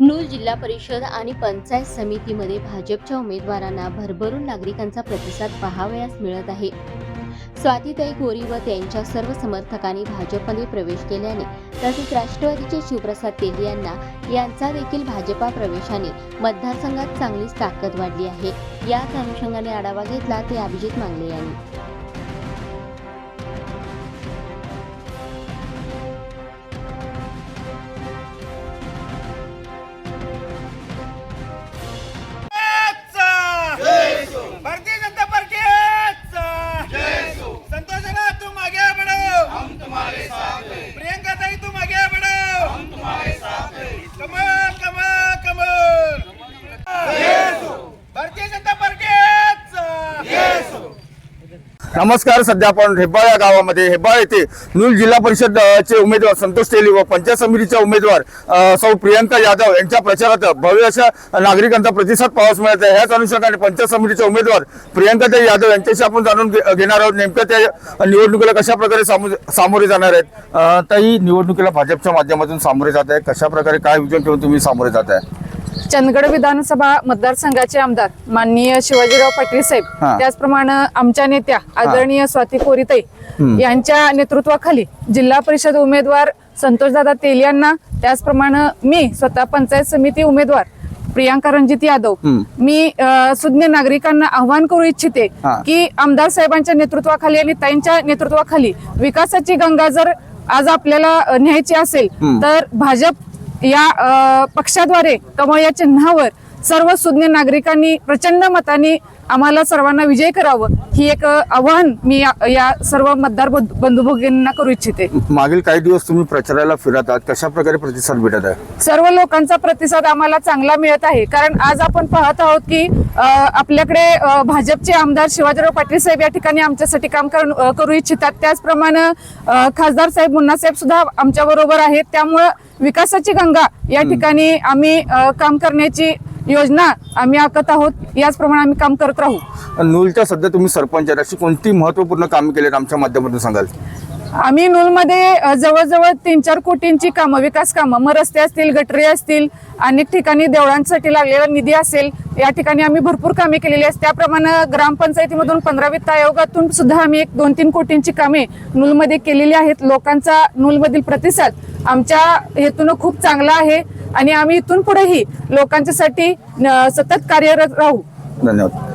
नूल जिल्हा परिषद आणि पंचायत समितीमध्ये भाजपच्या उमेदवारांना भरभरून नागरिकांचा प्रतिसाद पाहावयास मिळत आहे। स्वातीताई गोरी व त्यांच्या सर्व समर्थकांनी भाजपमध्ये प्रवेश केल्याने तसेच राष्ट्रवादीचे शिवप्रसाद तेलियांना यांचा देखील भाजपा प्रवेशाने मतदारसंघात चांगलीच ताकद वाढली आहे। याच अनुषंगाने आढावा घेतला ते अभिजित मांगले यांनी। भारतीय जनता पार्टी संतोषना तुम आगे बढ़ो, हम तुम्हारे साथ हैं। प्रियंका ताई तुम आगे बढ़ो, हम तुम्हारे साथ हैं। कमल कमल कमल भारतीय जनता पार्टी। नमस्कार, सध्या आपण हेब्बाळ या गावामध्ये हेब्बाळ येथे नूल जिल्हा परिषद चे उमेदवार संतोष तेली व पंचायत समितीच्या उमेदवार सौ प्रियंका यादव यांच्या प्रचारात भव्य अशा नागरिकांचा प्रतिसाद पाहावयास मिळत आहे। ह्याच अनुषंगाने पंचायत समितीचे उमेदवार प्रियंका यादव यांच्याशी आपण जाणून घेणार आहोत नेमक्या त्या निवडणुकीला कशा प्रकारे सामोरे जाणार आहेत। ताई, निवडणुकीला भाजपच्या माध्यमातून सामोरे जात आहे, कशा प्रकारे काय विजन ठेवून तुम्ही सामोरे जात आहे? चंदगड विधानसभा मतदारसंघाचे आमदार माननीय शिवाजीराव पाटील साहेब, त्याचप्रमाणे आमच्या नेत्या आदरणीय स्वाती कोरीताई यांच्या नेतृत्वाखाली जिल्हा परिषद उमेदवार संतोषदादा तेलियांना, त्याचप्रमाणे मी स्वतः पंचायत समिती उमेदवार प्रियंका रणजित यादव, मी सुज्ञ नागरिकांना आव्हान करू इच्छिते की आमदार साहेबांच्या नेतृत्वाखाली आणि ताईंच्या नेतृत्वाखाली विकासाची गंगा जर आज आपल्याला न्यायची असेल तर भाजप या पक्षाद्वारे कमळ या चिन्हावर सर्व सुज्ञ नागरिकांनी प्रचंड मताने आम्हाला सर्वांना विजय करावं, ही एक आव्हान मी या सर्व मतदार बंधू भगिनींना करू इच्छिते। मागील काही दिवस तुम्ही प्रचाराला फिरत आहात, कशा प्रकारे प्रतिसाद भेटत आहे? सर्व लोकांचा प्रतिसाद आम्हाला चांगला मिळत आहे, कारण आज आपण पाहत आहोत की आपल्याकडे भाजपचे आमदार शिवाजीराव पाटील साहेब या ठिकाणी आमच्यासाठी काम करू इच्छितात। त्याचप्रमाणे खासदार साहेब मुन्ना साहेब सुद्धा आमच्या बरोबर आहेत। त्यामुळे विकासाची गंगा या ठिकाणी आम्ही काम करण्याची योजना आम्ही आखत आहोत, याचप्रमाणे आम्ही काम करत राहू। नूलच्या सध्या तुम्ही सरपंच आहेत, अशी कोणती महत्त्वपूर्ण कामे केलीत आमच्या माध्यमातून सांगाल? आम्ही नूलमध्ये जवळजवळ 3-4 कोटींची कामं, विकास कामं, मग रस्ते असतील, गटरे असतील, अनेक ठिकाणी देवळांसाठी लागलेला निधी असेल, या ठिकाणी आम्ही भरपूर कामे केलेली आहेत। त्याप्रमाणे ग्रामपंचायतीमधून 15 वित्त आयोगातून सुद्धा आम्ही 1-2-3 कोटींची कामे नूलमध्ये केलेली आहेत। लोकांचा नूलमधील प्रतिसाद आमच्या हेतून खूप चांगला आहे आणि आम्ही इथून पुढेही लोकांच्यासाठी सतत कार्यरत राहू। धन्यवाद।